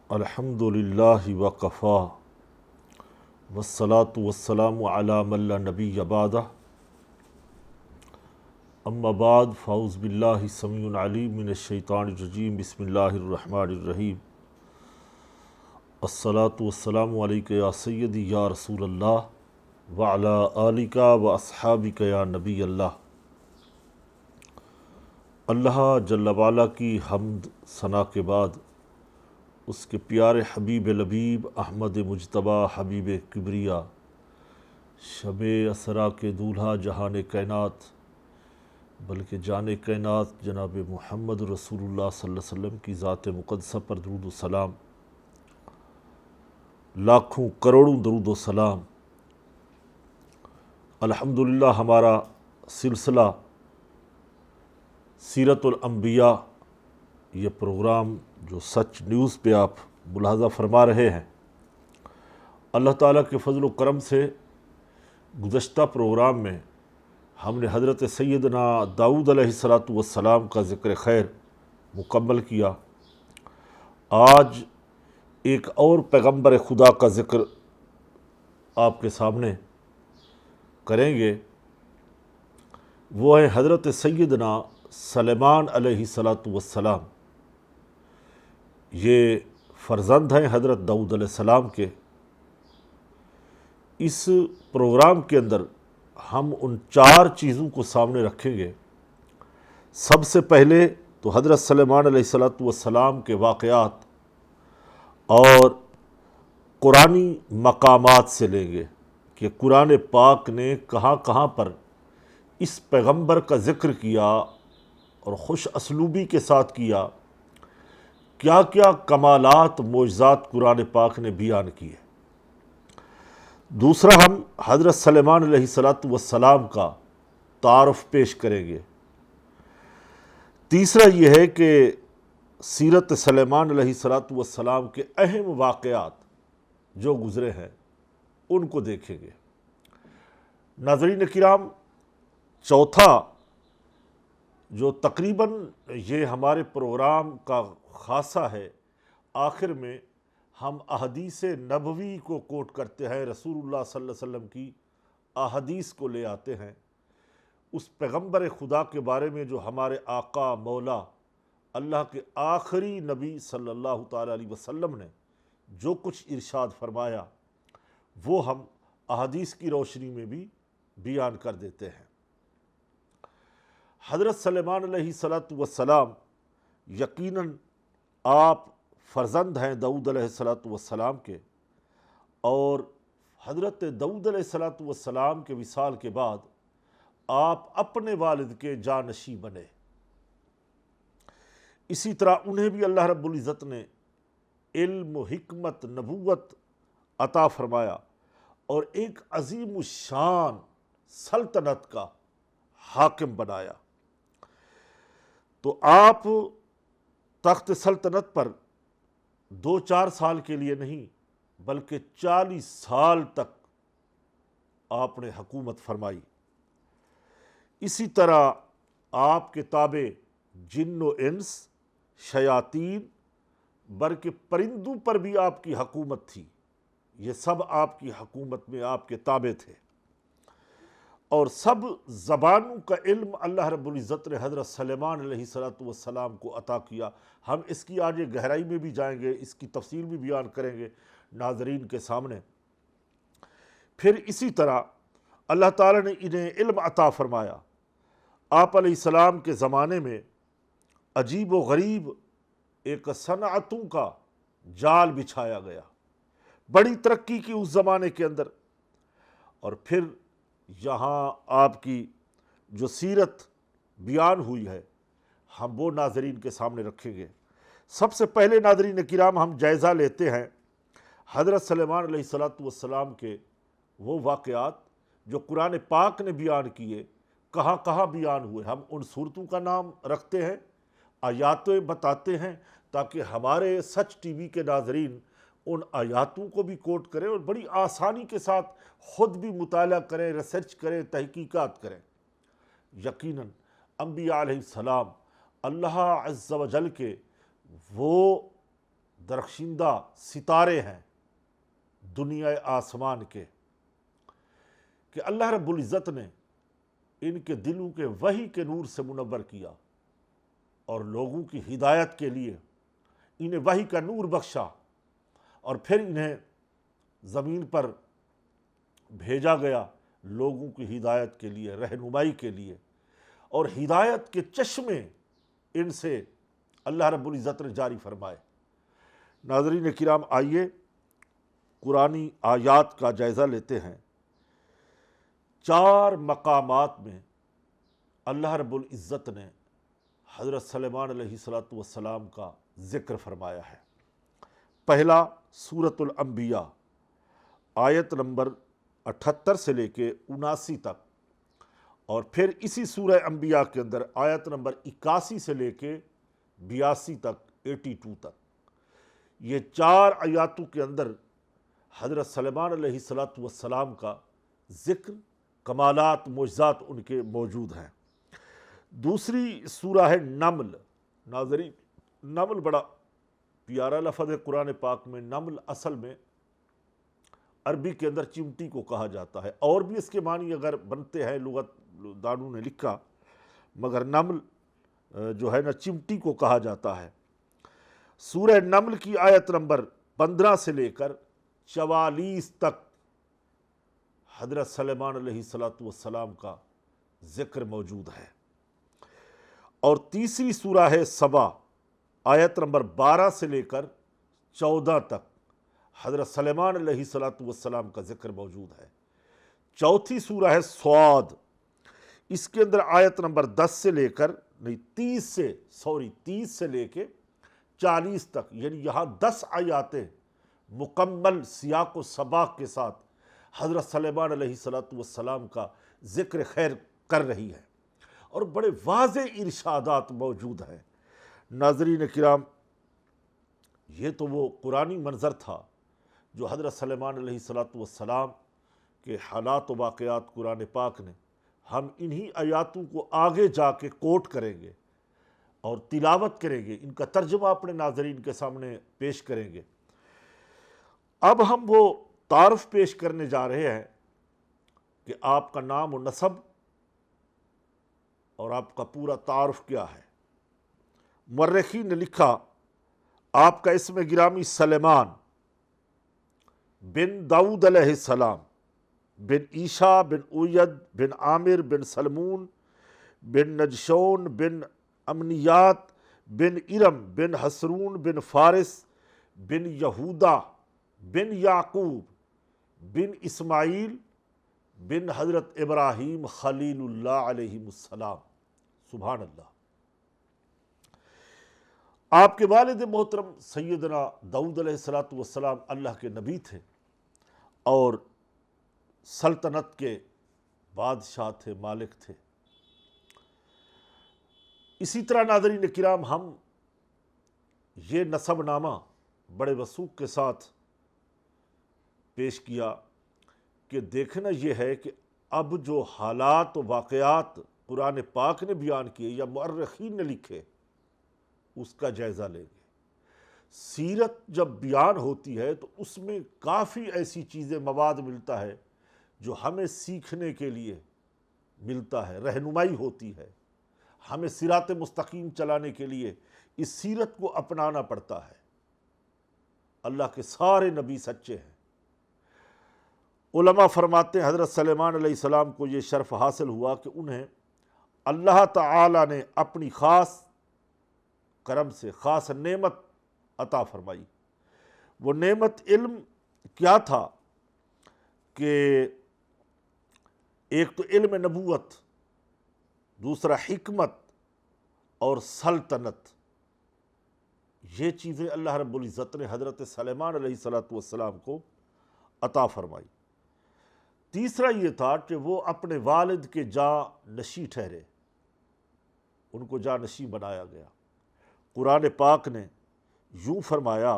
الحمدللہ وکفا والصلاة والسلام علی من لا نبی بعدہ اما بعد فاعوذ باللہ السمیع العلیم من الشیطان الرجیم بسم اللہ الرحمن الرحیم الصلاة والسلام علیک یا سیدی یا رسول اللہ وعلی آلک و اصحابک یا نبی اللہ۔ اللہ جل وعلا کی حمد ثنا کے بعد اس کے پیارے حبیب لبیب احمد مجتبیٰ حبیب کبریا شب اسرا کے دولہا جہان کائنات بلکہ جان کائنات جناب محمد رسول اللہ صلی اللہ علیہ وسلم کی ذات مقدسہ پر درود و سلام، لاکھوں کروڑوں درود و سلام۔ الحمدللہ ہمارا سلسلہ سیرت الانبیاء، یہ پروگرام جو سچ نیوز پہ آپ ملاحظہ فرما رہے ہیں، اللہ تعالیٰ کے فضل و کرم سے گزشتہ پروگرام میں ہم نے حضرت سیدنا داؤد علیہ السلام کا ذکر خیر مکمل کیا۔ آج ایک اور پیغمبر خدا کا ذکر آپ کے سامنے کریں گے، وہ ہے حضرت سیدنا سلیمان علیہ السلام۔ یہ فرزند ہیں حضرت داؤد علیہ السلام کے۔ اس پروگرام کے اندر ہم ان چار چیزوں کو سامنے رکھیں گے۔ سب سے پہلے تو حضرت سلیمان علیہ السلام کے واقعات اور قرآنی مقامات سے لیں گے کہ قرآن پاک نے کہاں کہاں پر اس پیغمبر کا ذکر کیا اور خوش اسلوبی کے ساتھ کیا، کیا کیا کمالات معجزات قرآن پاک نے بیان کیے۔ دوسرا ہم حضرت سلیمان علیہ السلام کا تعارف پیش کریں گے۔ تیسرا یہ ہے کہ سیرت سلیمان علیہ السلام کے اہم واقعات جو گزرے ہیں ان کو دیکھیں گے۔ ناظرین کرام، چوتھا جو تقریباً یہ ہمارے پروگرام کا خاصہ ہے، آخر میں ہم احادیث نبوی کو کوٹ کرتے ہیں، رسول اللہ صلی اللہ علیہ وسلم کی احادیث کو لے آتے ہیں، اس پیغمبر خدا کے بارے میں جو ہمارے آقا مولا اللہ کے آخری نبی صلی اللہ تعالیٰ علیہ وسلم نے جو کچھ ارشاد فرمایا وہ ہم احادیث کی روشنی میں بھی بیان کر دیتے ہیں۔ حضرت سلیمان علیہ السلام یقیناً آپ فرزند ہیں داؤد علیہ السلام کے، اور حضرت داؤد علیہ السلام کے وصال کے بعد آپ اپنے والد کے جانشین بنے۔ اسی طرح انہیں بھی اللہ رب العزت نے علم و حکمت نبوت عطا فرمایا اور ایک عظیم الشان سلطنت کا حاکم بنایا۔ تو آپ تخت سلطنت پر 2-4 سال کے لیے نہیں بلکہ 40 سال تک آپ نے حکومت فرمائی۔ اسی طرح آپ کے تابع جن و انس، شیاطین، بلکہ پرندوں پر بھی آپ کی حکومت تھی۔ یہ سب آپ کی حکومت میں آپ کے تابع تھے، اور سب زبانوں کا علم اللہ رب العزت نے حضرت سلیمان علیہ السلام کو عطا کیا۔ ہم اس کی آگے گہرائی میں بھی جائیں گے، اس کی تفصیل بھی بیان کریں گے ناظرین کے سامنے۔ پھر اسی طرح اللہ تعالیٰ نے انہیں علم عطا فرمایا۔ آپ علیہ السلام کے زمانے میں عجیب و غریب ایک صنعتوں کا جال بچھایا گیا، بڑی ترقی کی اس زمانے کے اندر۔ اور پھر یہاں آپ کی جو سیرت بیان ہوئی ہے ہم وہ ناظرین کے سامنے رکھیں گے۔ سب سے پہلے ناظرین کرام ہم جائزہ لیتے ہیں حضرت سلیمان علیہ السلام کے وہ واقعات جو قرآن پاک نے بیان کیے، کہاں کہاں بیان ہوئے۔ ہم ان صورتوں کا نام رکھتے ہیں، آیاتیں بتاتے ہیں، تاکہ ہمارے سچ ٹی وی کے ناظرین ان آیاتوں کو بھی کوٹ کریں اور بڑی آسانی کے ساتھ خود بھی مطالعہ کریں، ریسرچ کریں، تحقیقات کریں۔ یقیناً انبیاء علیہ السلام اللہ عز و جل کے وہ درخشندہ ستارے ہیں دنیا آسمان کے کہ اللہ رب العزت نے ان کے دلوں کے وحی کے نور سے منور کیا اور لوگوں کی ہدایت کے لیے انہیں وحی کا نور بخشا، اور پھر انہیں زمین پر بھیجا گیا لوگوں کی ہدایت کے لیے، رہنمائی کے لیے، اور ہدایت کے چشمے ان سے اللہ رب العزت نے جاری فرمائے۔ ناظرین کرام، آئیے قرآنی آیات کا جائزہ لیتے ہیں۔ 4 مقامات میں اللہ رب العزت نے حضرت سلیمان علیہ السلام کا ذکر فرمایا ہے۔ پہلا سورۃ الانبیاء آیت نمبر 78 سے لے کے 79 تک، اور پھر اسی سورہ انبیاء کے اندر آیت نمبر 81 سے لے کے 82 تک، 82 تک، یہ 4 آیاتوں کے اندر حضرت سلیمان علیہ السلام کا ذکر، کمالات، معجزات ان کے موجود ہیں۔ دوسری سورہ ہے نمل۔ ناظرین، نمل بڑا پیارا لفظ ہے قرآن پاک میں۔ نمل اصل میں عربی کے اندر چمٹی کو کہا جاتا ہے، اور بھی اس کے معنی اگر بنتے ہیں، لغت دانوں نے لکھا، مگر نمل جو ہے نا چمٹی کو کہا جاتا ہے۔ سورہ نمل کی آیت نمبر 15 سے لے کر 44 تک حضرت سلیمان علیہ السلام کا ذکر موجود ہے۔ اور تیسری سورہ ہے سبا، آیت نمبر 12 سے لے کر 14 تک حضرت سلیمان علیہ السلام کا ذکر موجود ہے۔ چوتھی سورہ ہے صاد، اس کے اندر آیت نمبر 30 سے لے کے 40 تک، یعنی یہاں 10 آیاتیں مکمل سیاق و سباق کے ساتھ حضرت سلیمان علیہ السلام کا ذکر خیر کر رہی ہے، اور بڑے واضح ارشادات موجود ہیں۔ ناظرین کرام، یہ تو وہ قرآنی منظر تھا جو حضرت سلیمان علیہ السلام کے حالات و واقعات قرآن پاک نے، ہم انہی آیاتوں کو آگے جا کے کوٹ کریں گے اور تلاوت کریں گے، ان کا ترجمہ اپنے ناظرین کے سامنے پیش کریں گے۔ اب ہم وہ تعارف پیش کرنے جا رہے ہیں کہ آپ کا نام و نسب اور آپ کا پورا تعارف کیا ہے۔ مورخین نے لکھا، آپ کا اسم گرامی سلیمان بن داؤد علیہ السلام بن عیشا بن اوید بن عامر بن سلمون بن نجشون بن امنیات بن ارم بن حسرون بن فارس بن یہودا بن یعقوب بن اسماعیل بن حضرت ابراہیم خلیل اللہ علیہ السلام۔ سبحان اللہ۔ آپ کے والد محترم سیدنا داؤد علیہ السلام اللہ کے نبی تھے اور سلطنت کے بادشاہ تھے، مالک تھے۔ اسی طرح ناظرین کرام، ہم یہ نسب نامہ بڑے وثوق کے ساتھ پیش کیا کہ دیکھنا یہ ہے کہ اب جو حالات و واقعات قرآن پاک نے بیان کیے یا مورخین نے لکھے، اس کا جائزہ لیں گے۔ سیرت جب بیان ہوتی ہے تو اس میں کافی ایسی چیزیں، مواد ملتا ہے جو ہمیں سیکھنے کے لیے ملتا ہے، رہنمائی ہوتی ہے، ہمیں صراط مستقیم چلانے کے لیے اس سیرت کو اپنانا پڑتا ہے۔ اللہ کے سارے نبی سچے ہیں۔ علماء فرماتے ہیں حضرت سلیمان علیہ السلام کو یہ شرف حاصل ہوا کہ انہیں اللہ تعالی نے اپنی خاص کرم سے خاص نعمت عطا فرمائی۔ وہ نعمت علم کیا تھا کہ ایک تو علم نبوت، دوسرا حکمت اور سلطنت۔ یہ چیزیں اللہ رب العزت نے حضرت سلیمان علیہ السلام کو عطا فرمائی۔ تیسرا یہ تھا کہ وہ اپنے والد کے جانشین ٹھہرے، ان کو جانشین بنایا گیا۔ قرآن پاک نے یوں فرمایا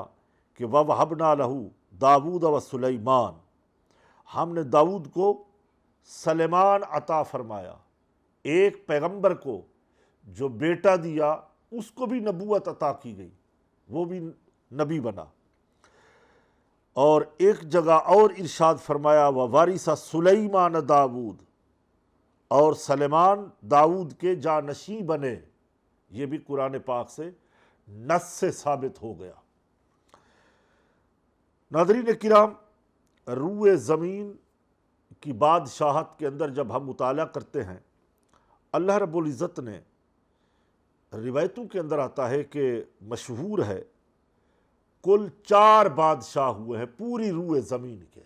کہ وَوَهَبْنَا لَهُ داؤد وسلیمان، ہم نے داؤد کو سلیمان عطا فرمایا۔ ایک پیغمبر کو جو بیٹا دیا، اس کو بھی نبوت عطا کی گئی، وہ بھی نبی بنا۔ اور ایک جگہ اور ارشاد فرمایا وَوَارِثَ سُلَیمَانَ داؤد، اور سلیمان داؤد کے جانشین بنے۔ یہ بھی قرآن پاک سے نص سے ثابت ہو گیا۔ ناظرین کرام، روئے زمین کی بادشاہت کے اندر جب ہم مطالعہ کرتے ہیں، اللہ رب العزت نے روایتوں کے اندر آتا ہے کہ مشہور ہے کل 4 بادشاہ ہوئے ہیں پوری روئے زمین کے،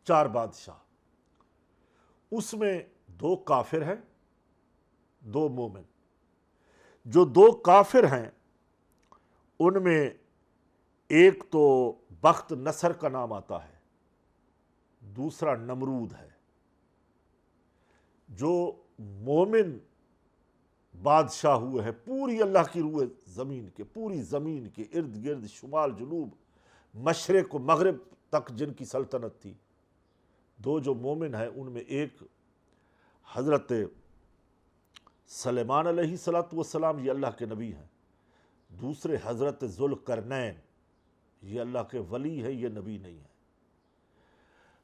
4 بادشاہ، اس میں 2 کافر ہیں، 2 مومن۔ جو 2 کافر ہیں ان میں ایک تو بخت نصر کا نام آتا ہے، دوسرا نمرود ہے۔ جو مومن بادشاہ ہوئے ہیں پوری اللہ کی روئے زمین کے، پوری زمین کے ارد گرد، شمال جنوب مشرق و مغرب تک جن کی سلطنت تھی، 2 جو مومن ہیں ان میں ایک حضرت سلیمان علیہ السلام، یہ اللہ کے نبی ہیں، دوسرے حضرت ذوالقرنین، یہ اللہ کے ولی ہیں، یہ نبی نہیں ہے۔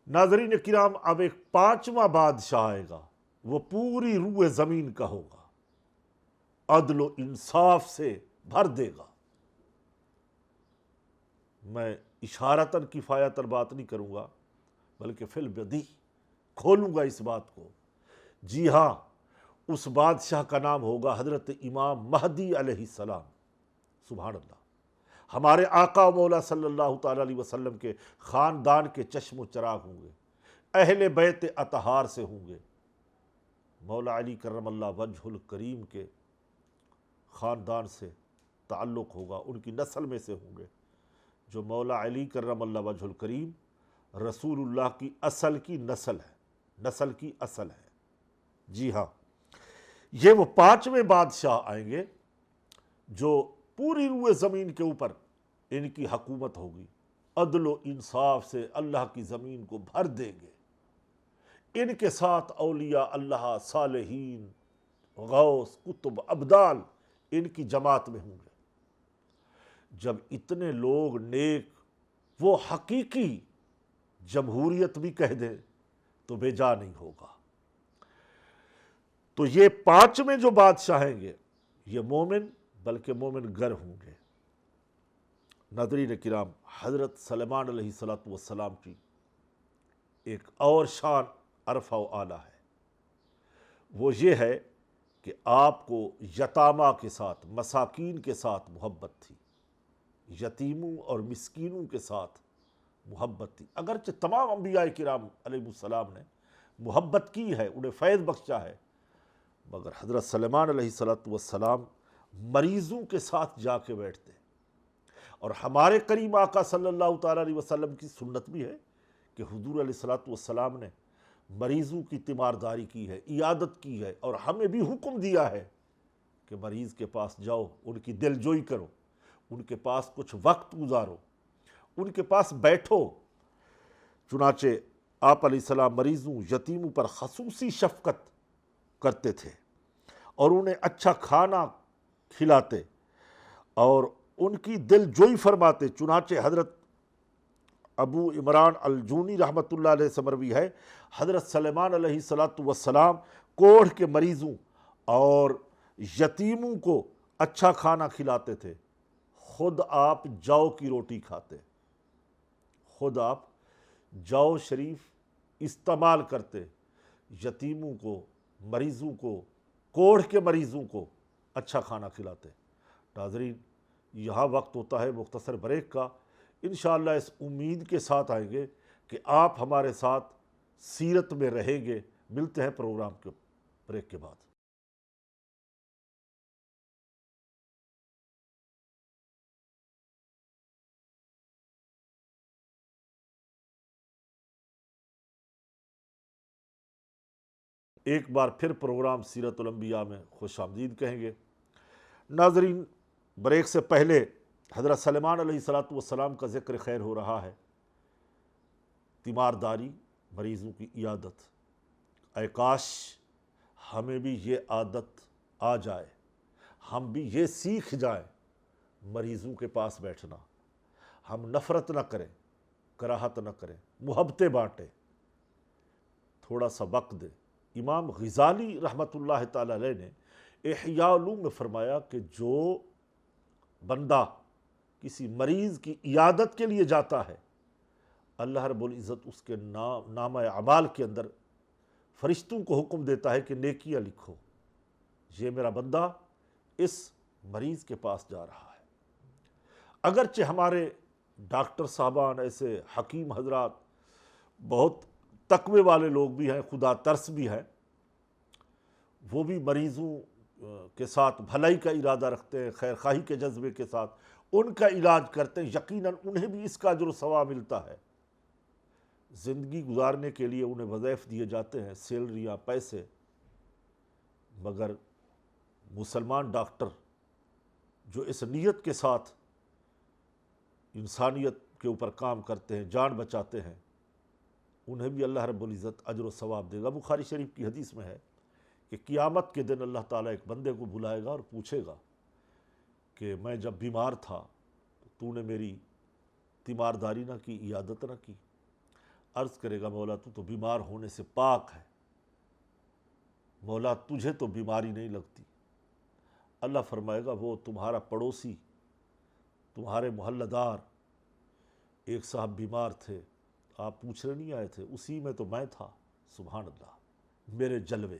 ناظرین کرام، اب ایک 5واں بادشاہ آئے گا، وہ پوری روئے زمین کا ہوگا، عدل و انصاف سے بھر دے گا۔ میں اشارتاً کفایتاً بات نہیں کروں گا بلکہ فی البدیہہ کھولوں گا اس بات کو۔ جی ہاں، اس بادشاہ کا نام ہوگا حضرت امام مہدی علیہ السلام۔ سبحان اللہ، ہمارے آقا و مولا صلی اللہ تعالیٰ علیہ وسلم کے خاندان کے چشم و چراغ ہوں گے، اہل بیت اطہار سے ہوں گے، مولا علی کرم اللہ وجہ الکریم کے خاندان سے تعلق ہوگا، ان کی نسل میں سے ہوں گے، جو مولا علی کرم اللہ وجہ الکریم رسول اللہ کی اصل کی نسل ہے، نسل کی اصل ہے۔ جی ہاں، یہ وہ 5ویں بادشاہ آئیں گے جو پوری روئے زمین کے اوپر ان کی حکومت ہوگی، عدل و انصاف سے اللہ کی زمین کو بھر دیں گے۔ ان کے ساتھ اولیاء اللہ، صالحین، غوث، کتب، ابدال ان کی جماعت میں ہوں گے۔ جب اتنے لوگ نیک، وہ حقیقی جمہوریت بھی کہہ دیں تو بے جا نہیں ہوگا۔ تو یہ 5ویں جو بادشاہ ہیں گے یہ مومن، بلکہ مومن گر ہوں گے۔ ناظرین کرام، حضرت سلیمان علیہ السلام کی ایک اور شان عرفہ و اعلیٰ ہے، وہ یہ ہے کہ آپ کو یتامہ کے ساتھ، مساکین کے ساتھ محبت تھی، یتیموں اور مسکینوں کے ساتھ محبت تھی۔ اگرچہ تمام انبیاء کرام علیہ السلام نے محبت کی ہے، انہیں فیض بخشا ہے، مگر حضرت سلیمان علیہ السلام مریضوں کے ساتھ جا کے بیٹھتے۔ اور ہمارے کریم آقا صلی اللہ تعالیٰ علیہ وسلم کی سنت بھی ہے کہ حضور علیہ السلام نے مریضوں کی تیمارداری کی ہے، عیادت کی ہے، اور ہمیں بھی حکم دیا ہے کہ مریض کے پاس جاؤ، ان کی دل جوئی کرو، ان کے پاس کچھ وقت گزارو، ان کے پاس بیٹھو۔ چنانچہ آپ علیہ السلام مریضوں، یتیموں پر خصوصی شفقت کرتے تھے اور انہیں اچھا کھانا کھلاتے اور ان کی دل جوئی فرماتے۔ چنانچہ حضرت ابو عمران الجونی رحمۃ اللہ علیہ سے مروی ہے، حضرت سلیمان علیہ السلام کوڑھ کے مریضوں اور یتیموں کو اچھا کھانا کھلاتے تھے، خود آپ جو کی روٹی کھاتے، خود آپ جو شریف استعمال کرتے، یتیموں کو، مریضوں کو، کوڑھ کے مریضوں کو اچھا کھانا کھلاتے۔ ناظرین، یہاں وقت ہوتا ہے مختصر بریک کا، انشاءاللہ اس امید کے ساتھ آئیں گے کہ آپ ہمارے ساتھ سیرت میں رہیں گے۔ ملتے ہیں پروگرام کے بریک کے بعد۔ ایک بار پھر پروگرام سیرت الانبیاء میں خوش آمدید کہیں گے۔ ناظرین، بریک سے پہلے حضرت سلیمان علیہ السلام کا ذکر خیر ہو رہا ہے، تیمارداری، مریضوں کی عیادت۔ اے کاش ہمیں بھی یہ عادت آ جائے، ہم بھی یہ سیکھ جائیں، مریضوں کے پاس بیٹھنا، ہم نفرت نہ کریں، کراہت نہ کریں، محبتیں بانٹیں، تھوڑا سا وقت دیں۔ امام غزالی رحمۃ اللہ تعالی علیہ نے احیاء علوم میں فرمایا کہ جو بندہ کسی مریض کی عیادت کے لیے جاتا ہے، اللہ رب العزت اس کے نامہ اعمال کے اندر فرشتوں کو حکم دیتا ہے کہ نیکیاں لکھو، یہ میرا بندہ اس مریض کے پاس جا رہا ہے۔ اگرچہ ہمارے ڈاکٹر صاحبان، ایسے حکیم حضرات، بہت تقوی والے لوگ بھی ہیں، خدا ترس بھی ہیں، وہ بھی مریضوں کے ساتھ بھلائی کا ارادہ رکھتے ہیں، خیر خواہی کے جذبے کے ساتھ ان کا علاج کرتے ہیں، یقیناً انہیں بھی اس کا اجر و ثواب ملتا ہے۔ زندگی گزارنے کے لیے انہیں وظائف دیے جاتے ہیں، سیلریاں، پیسے، مگر مسلمان ڈاکٹر جو اس نیت کے ساتھ انسانیت کے اوپر کام کرتے ہیں، جان بچاتے ہیں، انہیں بھی اللہ رب العزت اجر و ثواب دے گا۔ بخاری شریف کی حدیث میں ہے کہ قیامت کے دن اللہ تعالیٰ ایک بندے کو بلائے گا اور پوچھے گا کہ میں جب بیمار تھا تو نے میری تیمارداری نہ کی، عیادت نہ کی۔ عرض کرے گا مولا تو بیمار ہونے سے پاک ہے، مولا تجھے تو بیماری نہیں لگتی۔ اللہ فرمائے گا وہ تمہارا پڑوسی، تمہارے محلہ دار ایک صاحب بیمار تھے، آپ پوچھنے نہیں آئے تھے، اسی میں تو میں تھا۔ سبحان اللہ، میرے جلوے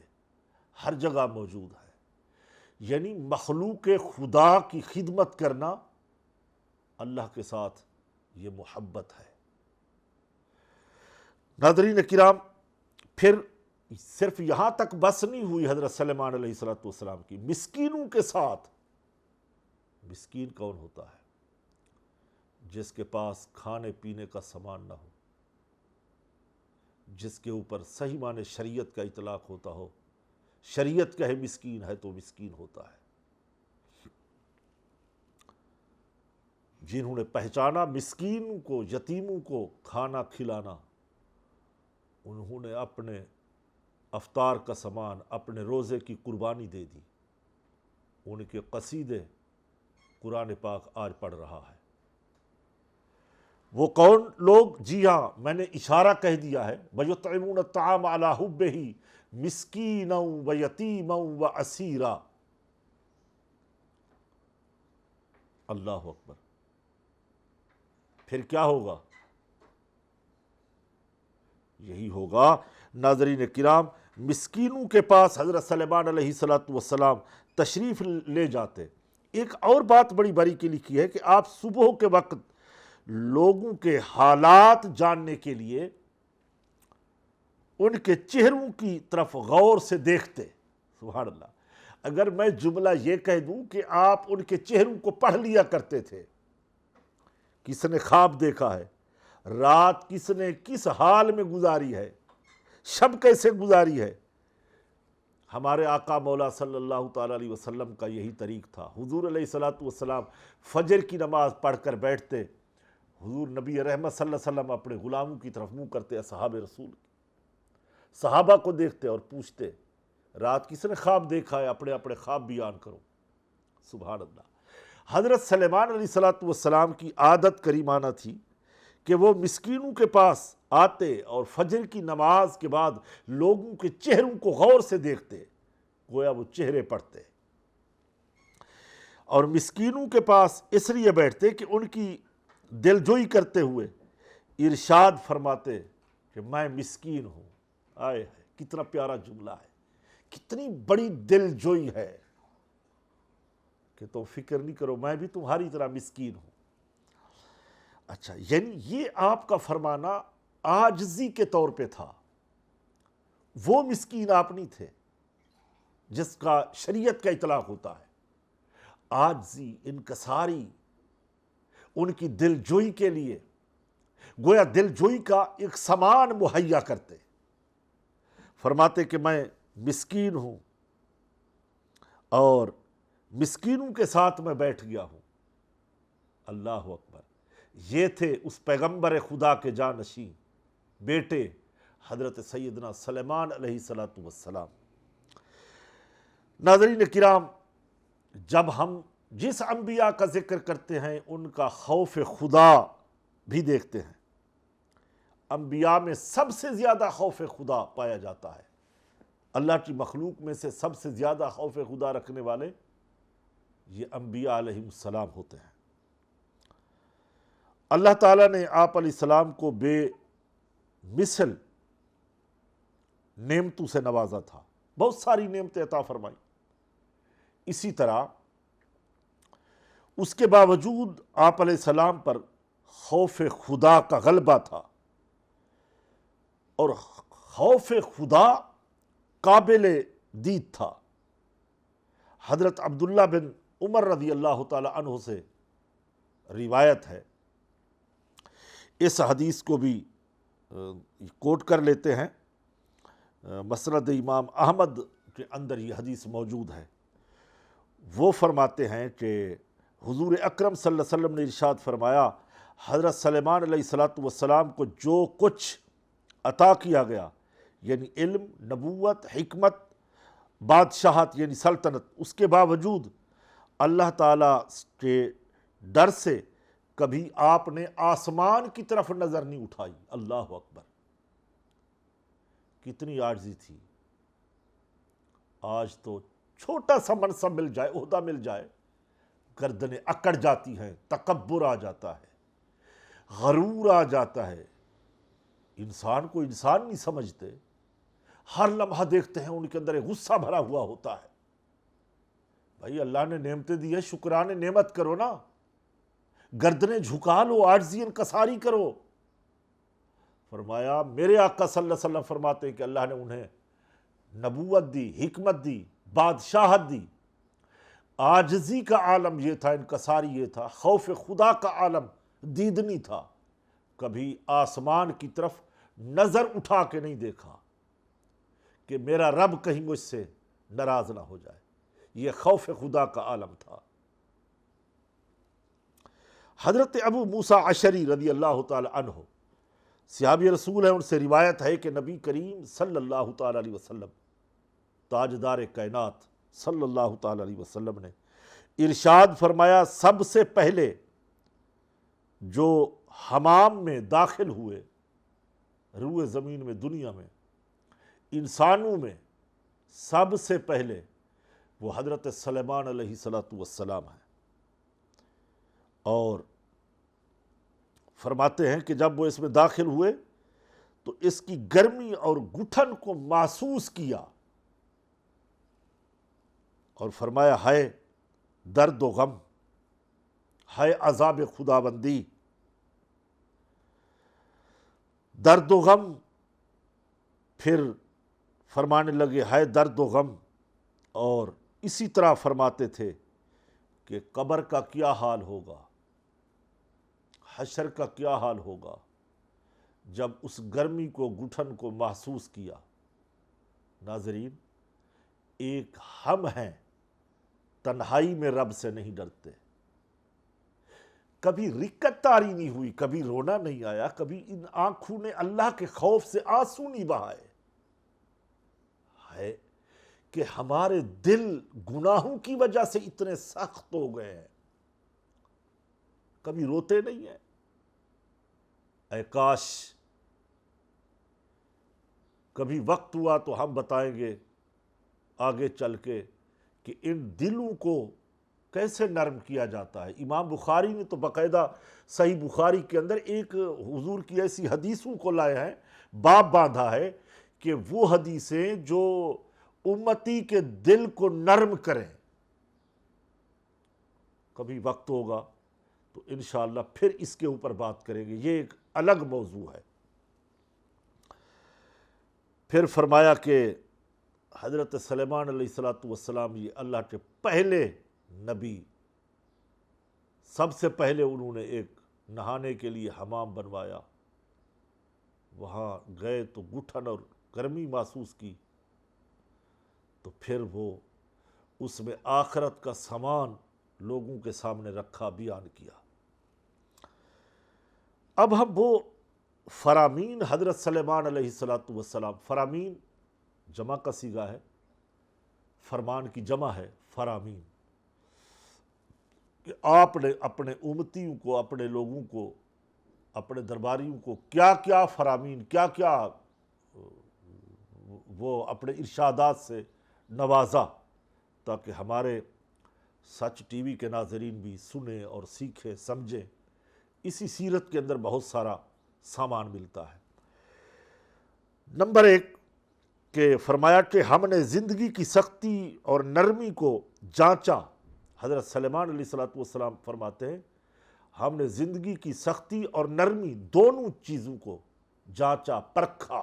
ہر جگہ موجود ہے۔ یعنی مخلوق خدا کی خدمت کرنا اللہ کے ساتھ یہ محبت ہے۔ ناظرین کرام، پھر صرف یہاں تک بس نہیں ہوئی حضرت سلیمان علیہ السلام کی، مسکینوں کے ساتھ۔ مسکین کون ہوتا ہے؟ جس کے پاس کھانے پینے کا سامان نہ ہو، جس کے اوپر صحیح معنی شریعت کا اطلاق ہوتا ہو، شریعت کہے مسکین ہے تو مسکین ہوتا ہے۔ جنہوں نے پہچانا مسکینوں کو، یتیموں کو کھانا کھلانا، انہوں نے اپنے افطار کا سامان، اپنے روزے کی قربانی دے دی۔ ان کے قصیدے قرآن پاک آج پڑھ رہا ہے۔ وہ کون لوگ؟ جی ہاں، میں نے اشارہ کہہ دیا ہے، وَيُطْعِمُونَ الطَّعَامَ عَلَىٰ حُبِّهِ مِسْكِينًا وَيَتِيمًا وَأَسِيرًا۔ اللہ اکبر۔ پھر کیا ہوگا؟ یہی ہوگا ناظرین کرام، مسکینوں کے پاس حضرت سلیمان علیہ السلام تشریف لے جاتے۔ ایک اور بات بڑی باریکی لکھی ہے کہ آپ صبح کے وقت لوگوں کے حالات جاننے کے لیے ان کے چہروں کی طرف غور سے دیکھتے۔ سبحان اللہ۔ اگر میں جملہ یہ کہہ دوں کہ آپ ان کے چہروں کو پڑھ لیا کرتے تھے، کس نے خواب دیکھا ہے، رات کس نے کس حال میں گزاری ہے، شب کیسے گزاری ہے۔ ہمارے آقا مولا صلی اللہ تعالیٰ علیہ وسلم کا یہی طریق تھا۔ حضور علیہ السلام فجر کی نماز پڑھ کر بیٹھتے، حضور نبی رحمت صلی اللہ علیہ وسلم اپنے غلاموں کی طرف منہ کرتے، اصحاب رسول صحابہ کو دیکھتے اور پوچھتے رات کس نے خواب دیکھا ہے، اپنے اپنے خواب بیان کرو۔ سبحان اللہ۔ حضرت سلیمان علیہ السلام کی عادت کریمانہ تھی کہ وہ مسکینوں کے پاس آتے اور فجر کی نماز کے بعد لوگوں کے چہروں کو غور سے دیکھتے، گویا وہ چہرے پڑھتے، اور مسکینوں کے پاس اس لیے بیٹھتے کہ ان کی دلجوئی کرتے ہوئے ارشاد فرماتے کہ میں مسکین ہوں۔ آئے ہے، کتنا پیارا جملہ ہے، کتنی بڑی دلجوئی ہے کہ تم فکر نہیں کرو، میں بھی تمہاری طرح مسکین ہوں۔ اچھا، یعنی یہ آپ کا فرمانا عاجزی کے طور پہ تھا۔ وہ مسکین آپ نہیں تھے جس کا شریعت کا اطلاق ہوتا ہے۔ عاجزی، انکساری، ان کی دلجوئی کے لیے گویا دلجوئی کا ایک سامان مہیا کرتے، فرماتے کہ میں مسکین ہوں اور مسکینوں کے ساتھ میں بیٹھ گیا ہوں۔ اللہ اکبر۔ یہ تھے اس پیغمبر خدا کے جانشین بیٹے حضرت سیدنا سلیمان علیہ السلام۔ ناظرین کرام، جب ہم جس انبیاء کا ذکر کرتے ہیں ان کا خوف خدا بھی دیکھتے ہیں۔ انبیاء میں سب سے زیادہ خوف خدا پایا جاتا ہے۔ اللہ کی مخلوق میں سے سب سے زیادہ خوف خدا رکھنے والے یہ انبیاء علیہ السلام ہوتے ہیں۔ اللہ تعالیٰ نے آپ علیہ السلام کو بے مثل نعمتوں سے نوازا تھا، بہت ساری نعمتیں عطا فرمائی۔ اسی طرح اس کے باوجود آپ علیہ السلام پر خوف خدا کا غلبہ تھا، اور خوف خدا قابل دید تھا۔ حضرت عبداللہ بن عمر رضی اللہ تعالی عنہ سے روایت ہے، اس حدیث کو بھی کوٹ کر لیتے ہیں، مسند امام احمد کے اندر یہ حدیث موجود ہے۔ وہ فرماتے ہیں کہ حضور اکرم صلی اللہ علیہ وسلم نے ارشاد فرمایا، حضرت سلیمان علیہ السلام کو جو کچھ عطا کیا گیا، یعنی علم، نبوت، حکمت، بادشاہت یعنی سلطنت، اس کے باوجود اللہ تعالیٰ کے ڈر سے کبھی آپ نے آسمان کی طرف نظر نہیں اٹھائی۔ اللہ اکبر، کتنی عاجزی تھی۔ آج تو چھوٹا سا منصب مل جائے، عہدہ مل جائے، گردنیں اکڑ جاتی ہیں، تکبر آ جاتا ہے، غرور آ جاتا ہے، انسان کو انسان نہیں سمجھتے، ہر لمحہ دیکھتے ہیں ان کے اندر ایک غصہ بھرا ہوا ہوتا ہے۔ بھائی اللہ نے نعمتیں دی ہے، شکرانے نعمت کرو نا، گردنیں جھکا لو، عاجزی انکساری کرو۔ فرمایا میرے آقا صلی اللہ علیہ وسلم فرماتے ہیں کہ اللہ نے انہیں نبوت دی، حکمت دی، بادشاہت دی۔ عاجزی کا عالم یہ تھا، انکساری یہ تھا، خوف خدا کا عالم دیدنی تھا، کبھی آسمان کی طرف نظر اٹھا کے نہیں دیکھا کہ میرا رب کہیں مجھ سے ناراض نہ ہو جائے۔ یہ خوف خدا کا عالم تھا۔ حضرت ابو موسیٰ اشعری رضی اللہ تعالی عنہ صحابی رسول ہیں، ان سے روایت ہے کہ نبی کریم صلی اللہ تعالی علیہ وسلم، تاجدار کائنات صلی اللہ تعالی علیہ وسلم نے ارشاد فرمایا، سب سے پہلے جو حمام میں داخل ہوئے روئے زمین میں، دنیا میں، انسانوں میں سب سے پہلے وہ حضرت سلیمان علیہ السلام ہیں۔ اور فرماتے ہیں کہ جب وہ اس میں داخل ہوئے تو اس کی گرمی اور گٹھن کو محسوس کیا، اور فرمایا ہائے درد و غم، ہائے عذاب خداوندی، درد و غم۔ پھر فرمانے لگے ہائے درد و غم، اور اسی طرح فرماتے تھے کہ قبر کا کیا حال ہوگا، حشر کا کیا حال ہوگا۔ جب اس گرمی کو، گٹھن کو محسوس کیا، ناظرین ایک ہم ہیں تنہائی میں رب سے نہیں ڈرتے، کبھی رکت تاری نہیں ہوئی، کبھی رونا نہیں آیا، کبھی ان آنکھوں نے اللہ کے خوف سے آنسو نہیں بہائے۔ ہے کہ ہمارے دل گناہوں کی وجہ سے اتنے سخت ہو گئے ہیں، کبھی روتے نہیں ہیں۔ اے کاش کبھی وقت ہوا تو ہم بتائیں گے آگے چل کے کہ ان دلوں کو کیسے نرم کیا جاتا ہے۔ امام بخاری نے تو باقاعدہ صحیح بخاری کے اندر ایک حضور کی ایسی حدیثوں کو لائے ہیں، باب باندھا ہے کہ وہ حدیثیں جو امتی کے دل کو نرم کریں۔ کبھی وقت ہوگا تو انشاءاللہ پھر اس کے اوپر بات کریں گے، یہ ایک الگ موضوع ہے۔ پھر فرمایا کہ حضرت سلیمان علیہ السلام یہ اللہ کے پہلے نبی، سب سے پہلے انہوں نے ایک نہانے کے لیے حمام بنوایا، وہاں گئے تو گٹھن اور گرمی محسوس کی، تو پھر وہ اس میں آخرت کا سامان لوگوں کے سامنے رکھا، بیان کیا۔ اب ہم وہ فرامین حضرت سلیمان علیہ السلام، فرامین جمع کا صیغہ ہے، فرمان کی جمع ہے فرامین، کہ آپ نے اپنے امتیوں کو، اپنے لوگوں کو، اپنے درباریوں کو کیا کیا فرامین، کیا کیا وہ اپنے ارشادات سے نوازا، تاکہ ہمارے سچ ٹی وی کے ناظرین بھی سنیں اور سیکھیں سمجھیں۔ اسی سیرت کے اندر بہت سارا سامان ملتا ہے۔ نمبر 1 کہ فرمایا کہ ہم نے زندگی کی سختی اور نرمی کو جانچا۔ حضرت سلیمان علیہ السلام فرماتے ہیں ہم نے زندگی کی سختی اور نرمی دونوں چیزوں کو جانچا، پرکھا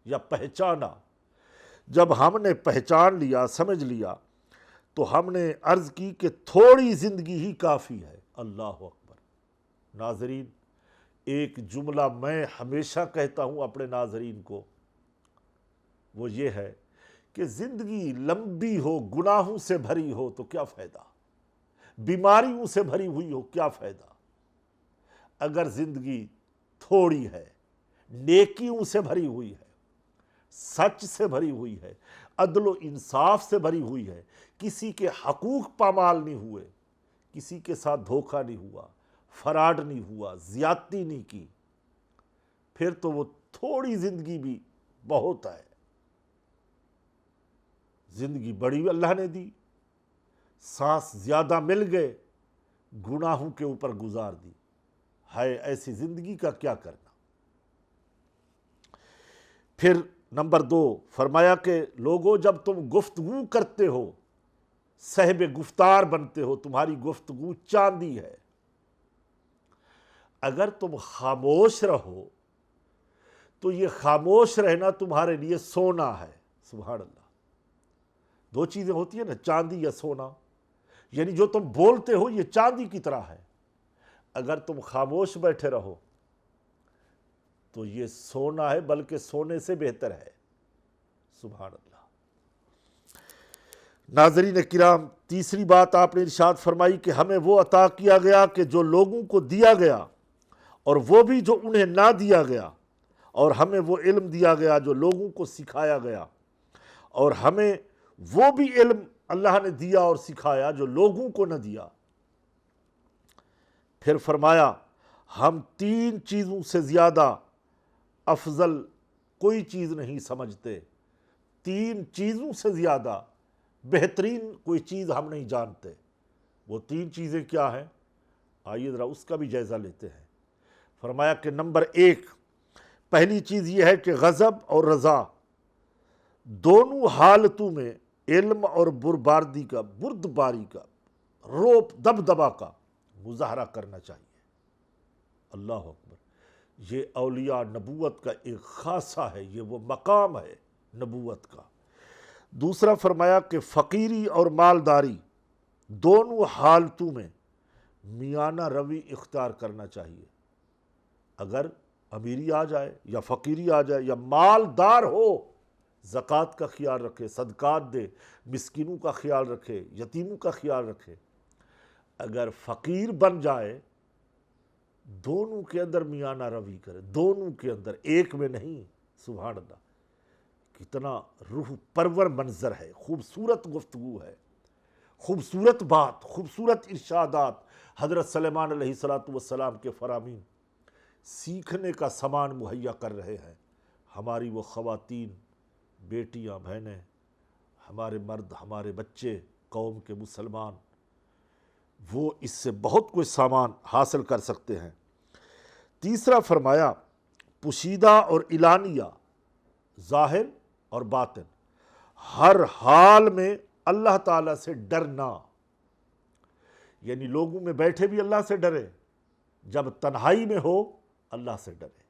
یا پہچانا۔ جب ہم نے پہچان لیا، سمجھ لیا، تو ہم نے عرض کی کہ تھوڑی زندگی ہی کافی ہے۔ اللہ اکبر۔ ناظرین، ایک جملہ میں ہمیشہ کہتا ہوں اپنے ناظرین کو، وہ یہ ہے کہ زندگی لمبی ہو، گناہوں سے بھری ہو تو کیا فائدہ، بیماریوں سے بھری ہوئی ہو کیا فائدہ۔ اگر زندگی تھوڑی ہے، نیکیوں سے بھری ہوئی ہے، سچ سے بھری ہوئی ہے، عدل و انصاف سے بھری ہوئی ہے، کسی کے حقوق پامال نہیں ہوئے، کسی کے ساتھ دھوکہ نہیں ہوا، فراڈ نہیں ہوا، زیادتی نہیں کی، پھر تو وہ تھوڑی زندگی بھی بہت ہے۔ زندگی بڑی اللہ نے دی، سانس زیادہ مل گئے، گناہوں کے اوپر گزار دی، ہے ایسی زندگی کا کیا کرنا۔ پھر نمبر 2 فرمایا کہ لوگوں جب تم گفتگو کرتے ہو، صاحب گفتار بنتے ہو، تمہاری گفتگو چاندی ہے، اگر تم خاموش رہو تو یہ خاموش رہنا تمہارے لیے سونا ہے۔ سبحان اللہ۔ 2 چیزیں ہوتی ہیں نا، چاندی یا سونا، یعنی جو تم بولتے ہو یہ چاندی کی طرح ہے، اگر تم خاموش بیٹھے رہو تو یہ سونا ہے، بلکہ سونے سے بہتر ہے۔ سبحان اللہ۔ ناظرین کرام، تیسری بات آپ نے ارشاد فرمائی کہ ہمیں وہ عطا کیا گیا کہ جو لوگوں کو دیا گیا، اور وہ بھی جو انہیں نہ دیا گیا، اور ہمیں وہ علم دیا گیا جو لوگوں کو سکھایا گیا، اور ہمیں وہ بھی علم اللہ نے دیا اور سکھایا جو لوگوں کو نہ دیا۔ پھر فرمایا ہم 3 چیزوں سے زیادہ افضل کوئی چیز نہیں سمجھتے، 3 چیزوں سے زیادہ بہترین کوئی چیز ہم نہیں جانتے۔ وہ 3 چیزیں کیا ہیں؟ آئیے ذرا اس کا بھی جائزہ لیتے ہیں۔ فرمایا کہ نمبر 1 پہلی چیز یہ ہے کہ غضب اور رضا دونوں حالتوں میں علم اور بردباری کا، روب دبدبا کا مظاہرہ کرنا چاہیے۔ اللہ اکبر۔ یہ اولیاء نبوت کا ایک خاصہ ہے، یہ وہ مقام ہے نبوت کا۔ دوسرا فرمایا کہ فقیری اور مالداری دونوں حالتوں میں میانہ روی اختیار کرنا چاہیے۔ اگر امیری آ جائے یا فقیری آ جائے یا مالدار ہو، زکوٰۃ کا خیال رکھے، صدقات دے، مسکینوں کا خیال رکھے، یتیموں کا خیال رکھے۔ اگر فقیر بن جائے، دونوں کے اندر میانہ روی کرے، دونوں کے اندر، ایک میں نہیں۔ سبحان اللہ۔ کتنا روح پرور منظر ہے، خوبصورت گفتگو ہے، خوبصورت بات، خوبصورت ارشادات۔ حضرت سلیمان علیہ السلام کے فرامین سیکھنے کا سامان مہیا کر رہے ہیں۔ ہماری وہ خواتین، بیٹیاں، بہنیں، ہمارے مرد، ہمارے بچے، قوم کے مسلمان، وہ اس سے بہت کچھ سامان حاصل کر سکتے ہیں۔ تیسرا فرمایا پوشیدہ اور اعلانیہ، ظاہر اور باطن، ہر حال میں اللہ تعالیٰ سے ڈرنا، یعنی لوگوں میں بیٹھے بھی اللہ سے ڈرے، جب تنہائی میں ہو اللہ سے ڈرے،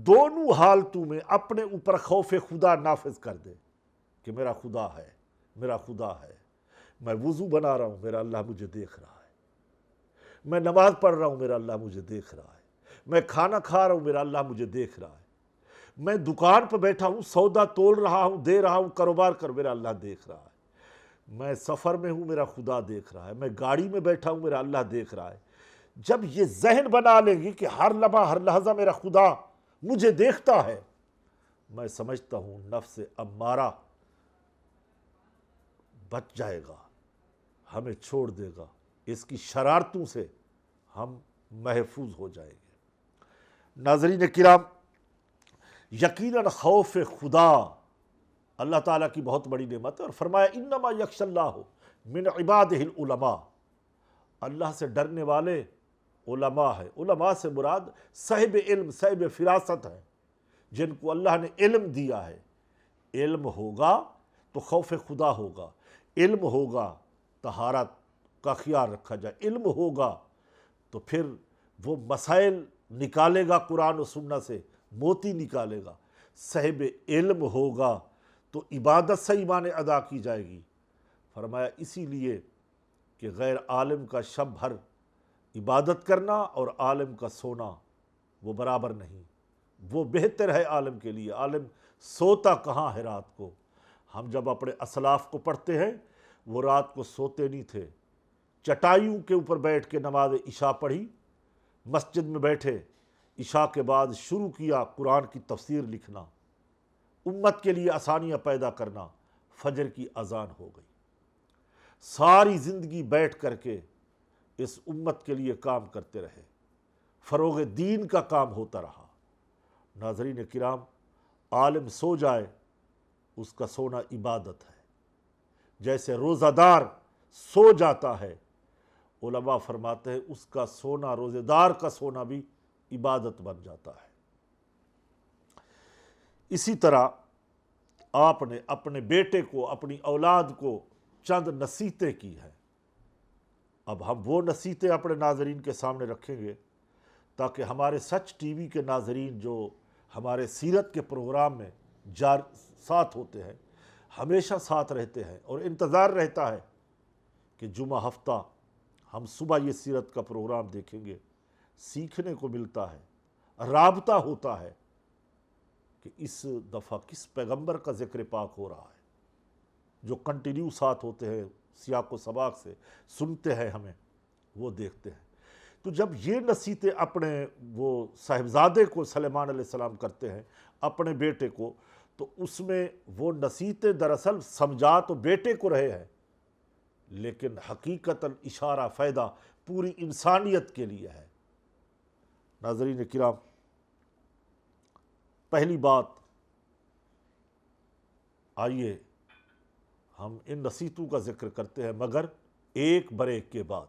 دونوں حالتوں میں اپنے اوپر خوف خدا نافذ کر دے کہ میرا خدا ہے، میرا خدا ہے، میں وضو بنا رہا ہوں، میرا اللہ مجھے دیکھ رہا ہے، میں نماز پڑھ رہا ہوں، میرا اللہ مجھے دیکھ رہا ہے، میں کھانا کھا رہا ہوں، میرا اللہ مجھے دیکھ رہا ہے، میں دکان پہ بیٹھا ہوں، سودا تول رہا ہوں، دے رہا ہوں، کاروبار کر، میرا اللہ دیکھ رہا ہے، میں سفر میں ہوں، میرا خدا دیکھ رہا ہے، میں گاڑی میں بیٹھا ہوں، میرا اللہ دیکھ رہا ہے۔ جب یہ ذہن بنا لیں گی کہ ہر لمحہ ہر لحظہ میرا خدا مجھے دیکھتا ہے، میں سمجھتا ہوں نفس امارہ بچ جائے گا، ہمیں چھوڑ دے گا، اس کی شرارتوں سے ہم محفوظ ہو جائیں گے۔ ناظرین کرام، یقیناً خوف خدا اللہ تعالیٰ کی بہت بڑی نعمت ہے، اور فرمایا انما یخشی اللہ من عبادہ العلماء، اللہ سے ڈرنے والے علماء ہے۔ علماء سے مراد صاحب علم، صاحب فراست ہے، جن کو اللہ نے علم دیا ہے۔ علم ہوگا تو خوف خدا ہوگا، علم ہوگا طہارت کا خیال رکھا جائے، علم ہوگا تو پھر وہ مسائل نکالے گا قرآن و سنت سے، موتی نکالے گا۔ صاحب علم ہوگا تو عبادت سے ایمان ادا کی جائے گی۔ فرمایا اسی لیے کہ غیر عالم کا شب بھر عبادت کرنا اور عالم کا سونا وہ برابر نہیں، وہ بہتر ہے عالم کے لیے۔ عالم سوتا کہاں ہے رات کو؟ ہم جب اپنے اسلاف کو پڑھتے ہیں وہ رات کو سوتے نہیں تھے، چٹائیوں کے اوپر بیٹھ کے نماز عشاء پڑھی، مسجد میں بیٹھے، عشاء کے بعد شروع کیا قرآن کی تفسیر لکھنا، امت کے لیے آسانیاں پیدا کرنا، فجر کی اذان ہو گئی۔ ساری زندگی بیٹھ کر کے اس امت کے لیے کام کرتے رہے، فروغ دین کا کام ہوتا رہا۔ ناظرین کرام، عالم سو جائے اس کا سونا عبادت ہے، جیسے روزہ دار سو جاتا ہے، علماء فرماتے ہیں اس کا سونا، روزہ دار کا سونا بھی عبادت بن جاتا ہے۔ اسی طرح آپ نے اپنے بیٹے کو، اپنی اولاد کو چند نصیحتیں کی ہیں۔ اب ہم وہ نصیحتیں اپنے ناظرین کے سامنے رکھیں گے تاکہ ہمارے سچ ٹی وی کے ناظرین جو ہمارے سیرت کے پروگرام میں ساتھ ہوتے ہیں، ہمیشہ ساتھ رہتے ہیں، اور انتظار رہتا ہے کہ جمعہ ہفتہ ہم صبح یہ سیرت کا پروگرام دیکھیں گے، سیکھنے کو ملتا ہے، رابطہ ہوتا ہے کہ اس دفعہ کس پیغمبر کا ذکر پاک ہو رہا ہے۔ جو کنٹینیو ساتھ ہوتے ہیں، سیاق و سباق سے سنتے ہیں ہمیں، وہ دیکھتے ہیں۔ تو جب یہ نصیحتیں اپنے وہ صاحبزادے کو سلیمان علیہ السلام کرتے ہیں، اپنے بیٹے کو، تو اس میں وہ نصیحتیں دراصل سمجھا تو بیٹے کو رہے ہیں، لیکن حقیقتاً اشارہ فائدہ پوری انسانیت کے لیے ہے۔ ناظرین کرام، پہلی بات، آئیے ہم ان نصیحتوں کا ذکر کرتے ہیں، مگر ایک بریک کے بعد۔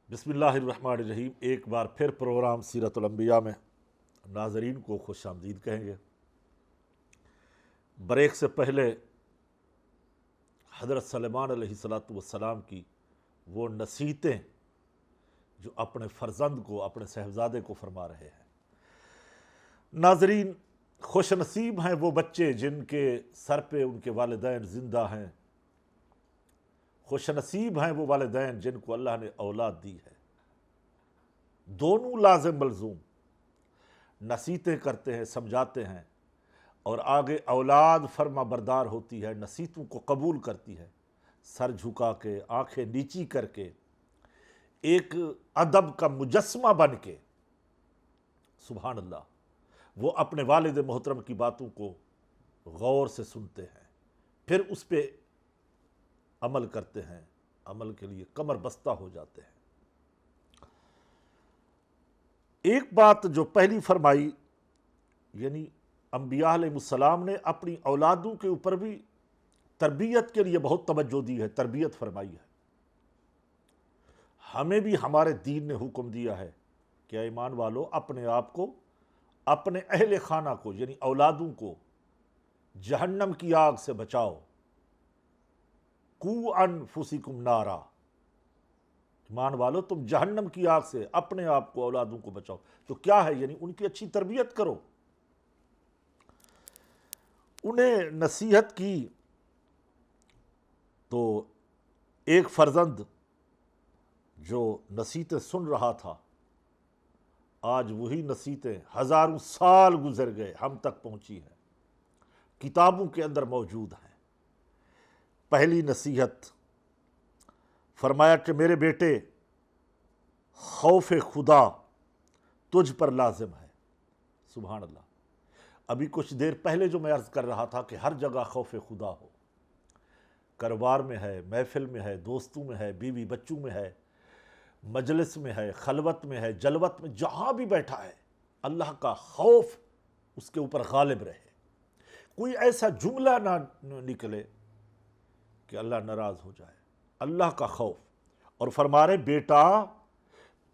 بسم اللہ الرحمن الرحیم۔ ایک بار پھر پروگرام سیرت الانبیاء میں ناظرین کو خوش آمدید کہیں گے۔ بریک سے پہلے حضرت سلیمان علیہ السلام کی وہ نصیحتیں جو اپنے فرزند کو، اپنے صاحبزادے کو فرما رہے ہیں۔ ناظرین، خوش نصیب ہیں وہ بچے جن کے سر پہ ان کے والدین زندہ ہیں، خوش نصیب ہیں وہ والدین جن کو اللہ نے اولاد دی ہے۔ دونوں لازم ملزوم، نصیحتیں کرتے ہیں، سمجھاتے ہیں، اور آگے اولاد فرما بردار ہوتی ہے، نصیحتوں کو قبول کرتی ہے، سر جھکا کے، آنکھیں نیچی کر کے، ایک ادب کا مجسمہ بن کے، سبحان اللہ، وہ اپنے والد محترم کی باتوں کو غور سے سنتے ہیں، پھر اس پہ عمل کرتے ہیں، عمل کے لیے کمر بستہ ہو جاتے ہیں۔ ایک بات جو پہلی فرمائی، یعنی انبیاء علیہ السلام نے اپنی اولادوں کے اوپر بھی تربیت کے لیے بہت توجہ دی ہے، تربیت فرمائی ہے۔ ہمیں بھی ہمارے دین نے حکم دیا ہے کہ اے ایمان والو، اپنے آپ کو، اپنے اہل خانہ کو، یعنی اولادوں کو جہنم کی آگ سے بچاؤ۔ قُوا انفسکم نارا، ایمان والو تم جہنم کی آگ سے اپنے آپ کو، اولادوں کو بچاؤ۔ تو کیا ہے؟ یعنی ان کی اچھی تربیت کرو، انہیں نصیحت کی۔ تو ایک فرزند جو نصیحتیں سن رہا تھا، آج وہی نصیحتیں ہزاروں سال گزر گئے ہم تک پہنچی ہیں، کتابوں کے اندر موجود ہیں۔ پہلی نصیحت فرمایا کہ میرے بیٹے، خوف خدا تجھ پر لازم ہے۔ سبحان اللہ۔ ابھی کچھ دیر پہلے جو میں عرض کر رہا تھا کہ ہر جگہ خوف خدا ہو، کاروبار میں ہے، محفل میں ہے، دوستوں میں ہے، بیوی بچوں میں ہے، مجلس میں ہے، خلوت میں ہے، جلوت میں، جہاں بھی بیٹھا ہے اللہ کا خوف اس کے اوپر غالب رہے۔ کوئی ایسا جملہ نہ نکلے کہ اللہ ناراض ہو جائے۔ اللہ کا خوف۔ اور فرما رہے بیٹا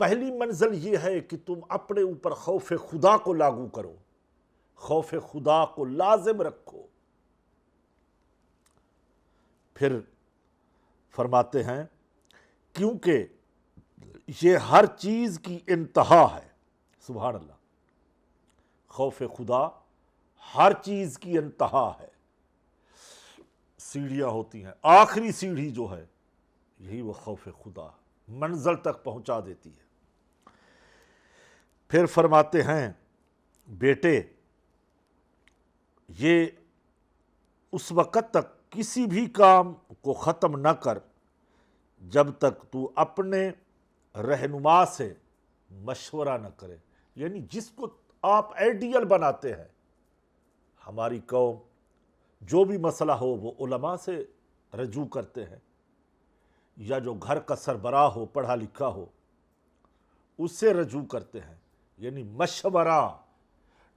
پہلی منزل یہ ہے کہ تم اپنے اوپر خوف خدا کو لاگو کرو، خوف خدا کو لازم رکھو۔ پھر فرماتے ہیں کیونکہ یہ ہر چیز کی انتہا ہے۔ سبحان اللہ۔ خوف خدا ہر چیز کی انتہا ہے۔ سیڑھیاں ہوتی ہیں، آخری سیڑھی جو ہے یہی وہ خوف خدا منزل تک پہنچا دیتی ہے۔ پھر فرماتے ہیں بیٹے یہ اس وقت تک کسی بھی کام کو ختم نہ کر جب تک تو اپنے رہنما سے مشورہ نہ کرے، یعنی جس کو آپ آئیڈیل بناتے ہیں، ہماری قوم جو بھی مسئلہ ہو وہ علماء سے رجوع کرتے ہیں، یا جو گھر کا سربراہ ہو پڑھا لکھا ہو اس سے رجوع کرتے ہیں، یعنی مشورہ۔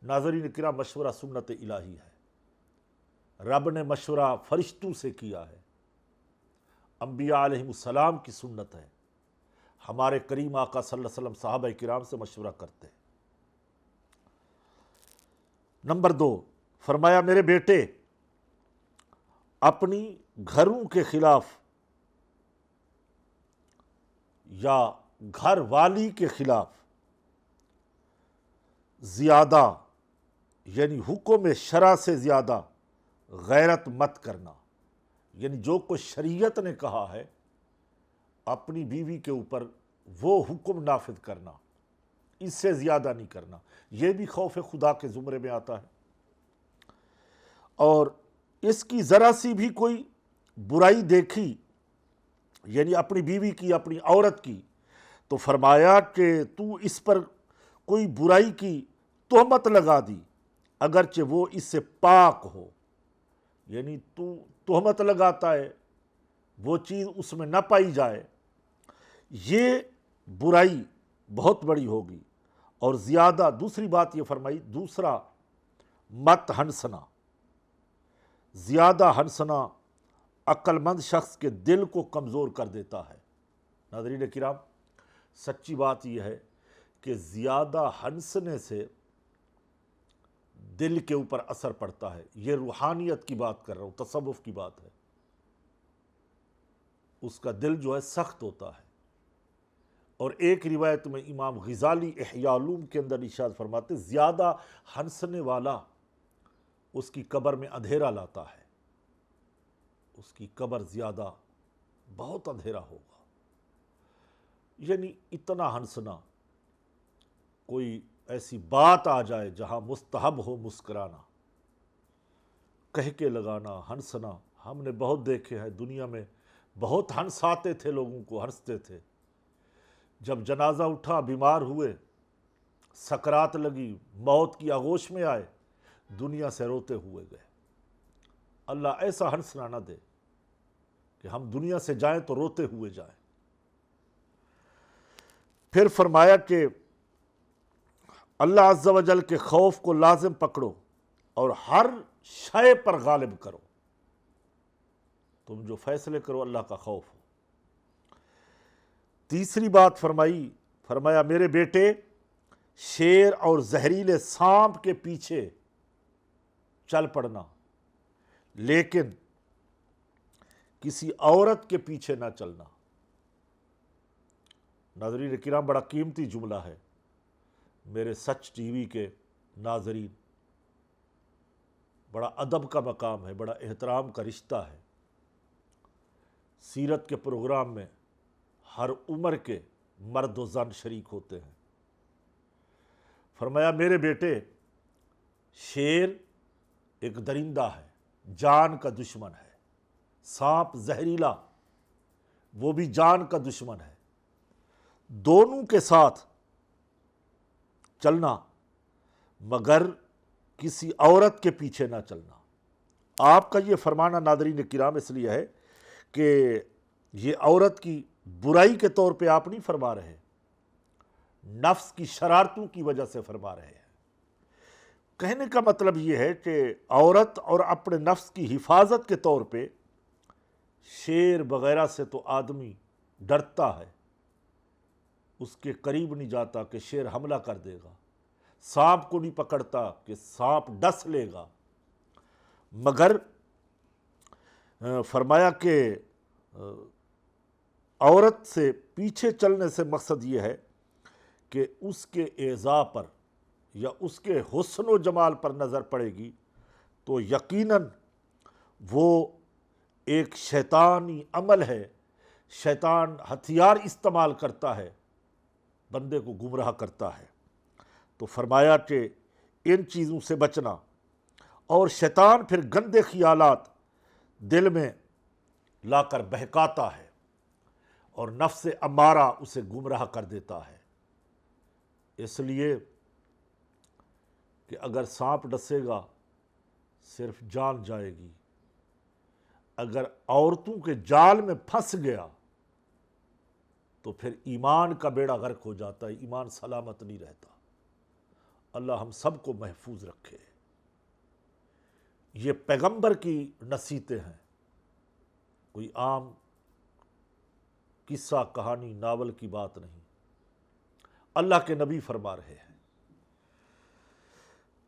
ناظرین کرام مشورہ سنت الہی ہے، رب نے مشورہ فرشتوں سے کیا ہے، انبیاء علیہ السلام کی سنت ہے، ہمارے کریم آقا صلی اللہ علیہ وسلم صحابہ کرام سے مشورہ کرتے ہیں۔ نمبر 2 فرمایا میرے بیٹے اپنی گھروں کے خلاف یا گھر والی کے خلاف زیادہ، یعنی حکم شرع سے زیادہ غیرت مت کرنا، یعنی جو کچھ شریعت نے کہا ہے اپنی بیوی کے اوپر وہ حکم نافذ کرنا، اس سے زیادہ نہیں کرنا، یہ بھی خوف خدا کے زمرے میں آتا ہے۔ اور اس کی ذرا سی بھی کوئی برائی دیکھی، یعنی اپنی بیوی کی، اپنی عورت کی، تو فرمایا کہ تو اس پر کوئی برائی کی تہمت لگا دی اگرچہ وہ اس سے پاک ہو، یعنی تو تہمت لگاتا ہے وہ چیز اس میں نہ پائی جائے، یہ برائی بہت بڑی ہوگی۔ اور زیادہ دوسری بات یہ فرمائی، دوسرا مت ہنسنا، زیادہ ہنسنا عقل مند شخص کے دل کو کمزور کر دیتا ہے۔ ناظرین کرام سچی بات یہ ہے کہ زیادہ ہنسنے سے دل کے اوپر اثر پڑتا ہے، یہ روحانیت کی بات کر رہا ہوں، تصوف کی بات ہے، اس کا دل جو ہے سخت ہوتا ہے۔ اور ایک روایت میں امام غزالی احیاء علوم کے اندر ارشاد فرماتے زیادہ ہنسنے والا اس کی قبر میں اندھیرا لاتا ہے، اس کی قبر زیادہ بہت اندھیرا ہوگا۔ یعنی اتنا ہنسنا، کوئی ایسی بات آ جائے جہاں مستحب ہو مسکرانا، کہہ کے لگانا، ہنسنا، ہم نے بہت دیکھے ہیں دنیا میں، بہت ہنساتے تھے لوگوں کو، ہنستے تھے۔ جب جنازہ اٹھا، بیمار ہوئے، سکرات لگی، موت کی آغوش میں آئے، دنیا سے روتے ہوئے گئے۔ اللہ ایسا ہنسنا نہ دے کہ ہم دنیا سے جائیں تو روتے ہوئے جائیں۔ پھر فرمایا کہ اللہ عز و جل کے خوف کو لازم پکڑو اور ہر شے پر غالب کرو، تم جو فیصلے کرو اللہ کا خوف ہو۔ تیسری بات فرمایا میرے بیٹے شیر اور زہریلے سانپ کے پیچھے چل پڑنا، لیکن کسی عورت کے پیچھے نہ چلنا۔ ناظرین کرام بڑا قیمتی جملہ ہے، میرے سچ ٹی وی کے ناظرین، بڑا ادب کا مقام ہے، بڑا احترام کا رشتہ ہے۔ سیرت کے پروگرام میں ہر عمر کے مرد و زن شریک ہوتے ہیں۔ فرمایا میرے بیٹے شیر ایک درندہ ہے، جان کا دشمن ہے، سانپ زہریلا وہ بھی جان کا دشمن ہے۔ دونوں کے ساتھ چلنا مگر کسی عورت کے پیچھے نہ چلنا۔ آپ کا یہ فرمانا ناظرین کرام اس لیے ہے کہ یہ عورت کی برائی کے طور پہ آپ نہیں فرما رہے، نفس کی شرارتوں کی وجہ سے فرما رہے ہیں۔ کہنے کا مطلب یہ ہے کہ عورت اور اپنے نفس کی حفاظت کے طور پہ شیر وغیرہ سے تو آدمی ڈرتا ہے، اس کے قریب نہیں جاتا کہ شیر حملہ کر دے گا، سانپ کو نہیں پکڑتا کہ سانپ ڈس لے گا، مگر فرمایا کہ عورت سے پیچھے چلنے سے مقصد یہ ہے کہ اس کے اعضاء پر یا اس کے حسن و جمال پر نظر پڑے گی تو یقیناً وہ ایک شیطانی عمل ہے، شیطان ہتھیار استعمال کرتا ہے، بندے کو گمراہ کرتا ہے۔ تو فرمایا کہ ان چیزوں سے بچنا، اور شیطان پھر گندے خیالات دل میں لا کر بہکاتا ہے اور نفس امارہ اسے گمراہ کر دیتا ہے۔ اس لیے کہ اگر سانپ ڈسے گا صرف جان جائے گی، اگر عورتوں کے جال میں پھنس گیا تو پھر ایمان کا بیڑا غرق ہو جاتا ہے، ایمان سلامت نہیں رہتا۔ اللہ ہم سب کو محفوظ رکھے۔ یہ پیغمبر کی نصیحتیں ہیں، کوئی عام قصہ کہانی ناول کی بات نہیں، اللہ کے نبی فرما رہے ہیں۔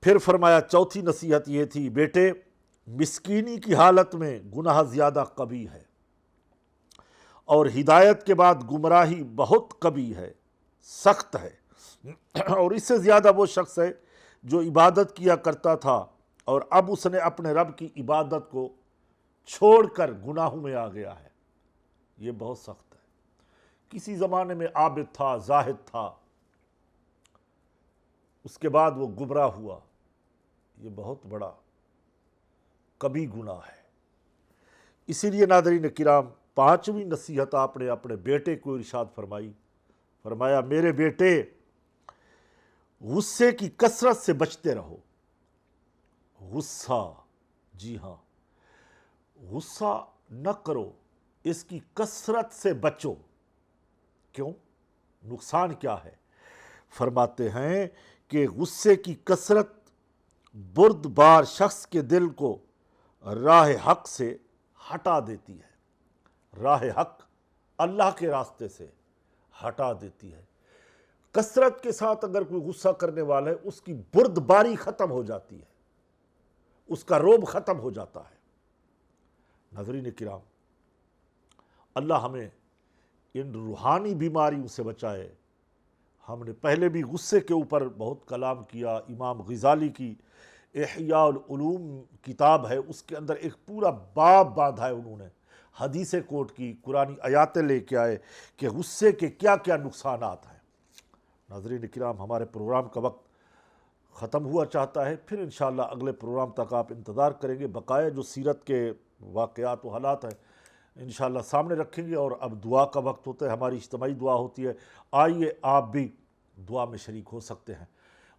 پھر فرمایا چوتھی نصیحت یہ تھی، بیٹے مسکینی کی حالت میں گناہ زیادہ قبیح ہے، اور ہدایت کے بعد گمراہی بہت قبیح ہے، سخت ہے، اور اس سے زیادہ وہ شخص ہے جو عبادت کیا کرتا تھا اور اب اس نے اپنے رب کی عبادت کو چھوڑ کر گناہوں میں آ گیا ہے۔ یہ بہت سخت ہے۔ کسی زمانے میں عابد تھا، زاہد تھا، اس کے بعد وہ گمراہ ہوا، یہ بہت بڑا کبھی گناہ ہے۔ اسی لیے ناظرین کرام پانچویں نصیحت آپ نے اپنے بیٹے کو ارشاد فرمائی، فرمایا میرے بیٹے غصے کی کثرت سے بچتے رہو۔ غصہ، جی ہاں، غصہ نہ کرو، اس کی کثرت سے بچو۔ کیوں؟ نقصان کیا ہے؟ فرماتے ہیں کہ غصے کی کثرت بردبار شخص کے دل کو راہ حق سے ہٹا دیتی ہے، راہ حق اللہ کے راستے سے ہٹا دیتی ہے۔ کثرت کے ساتھ اگر کوئی غصہ کرنے والا ہے، اس کی بردباری ختم ہو جاتی ہے، اس کا رعب ختم ہو جاتا ہے۔ ناظرین کرام، اللہ ہمیں ان روحانی بیماریوں سے بچائے۔ ہم نے پہلے بھی غصے کے اوپر بہت کلام کیا، امام غزالی کی احیاء العلوم کتاب ہے، اس کے اندر ایک پورا باب باندھا ہے، انہوں نے حدیثیں کوٹ کی، قرآنی آیاتیں لے کے آئے کہ غصے کے کیا کیا نقصانات ہیں۔ ناظرین کرام، ہمارے پروگرام کا وقت ختم ہوا چاہتا ہے، پھر انشاءاللہ اگلے پروگرام تک آپ انتظار کریں گے۔ بقایا جو سیرت کے واقعات و حالات ہیں انشاءاللہ سامنے رکھیں گے، اور اب دعا کا وقت ہوتا ہے، ہماری اجتماعی دعا ہوتی ہے۔ آئیے آپ بھی دعا میں شریک ہو سکتے ہیں۔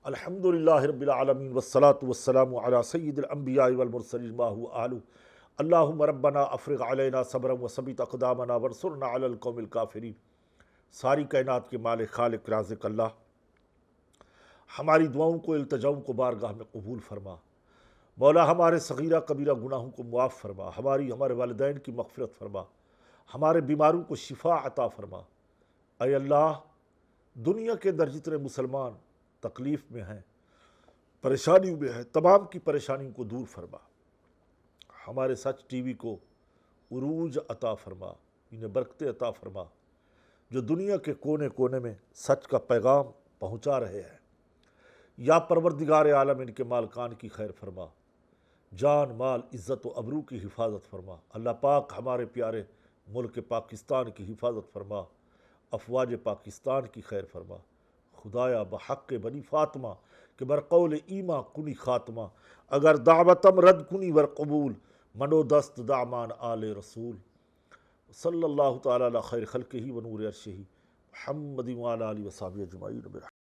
الحمدللہ رب العالمین والصلاة والسلام علی سید الانبیاء والمرسلین ما هو آلہ، اللہم ربنا افرغ علینا صبرا وثبت اقدامنا وانصرنا علی القوم الکافرین۔ ساری کائنات کے مالک خالق رازق اللہ ہماری دعاؤں کو، التجاؤں کو بارگاہ میں قبول فرما۔ مولا ہمارے صغیرہ کبیرہ گناہوں کو معاف فرما، ہمارے والدین کی مغفرت فرما، ہمارے بیماروں کو شفا عطا فرما۔ اے اللہ، دنیا کے اندر جتنے مسلمان تکلیف میں ہیں، پریشانیوں میں ہیں، تمام کی پریشانیوں کو دور فرما۔ ہمارے سچ ٹی وی کو عروج عطا فرما، انہیں برکتیں عطا فرما، جو دنیا کے کونے کونے میں سچ کا پیغام پہنچا رہے ہیں۔ یا پروردگار عالم ان کے مالکان کی خیر فرما، جان مال عزت و ابرو کی حفاظت فرما۔ اللہ پاک ہمارے پیارے ملک پاکستان کی حفاظت فرما، افواج پاکستان کی خیر فرما۔ خدایا بحق بنی فاطمہ کہ بر قول ایما کنی خاتمہ، اگر دعوتم رد کنی ور قبول، منو دست دعمان آل رسول۔ صلی اللہ تعالی علی خیر خلقہ و نور عرشہ، محمد وعلی آلہ وصحبہ اجمعین۔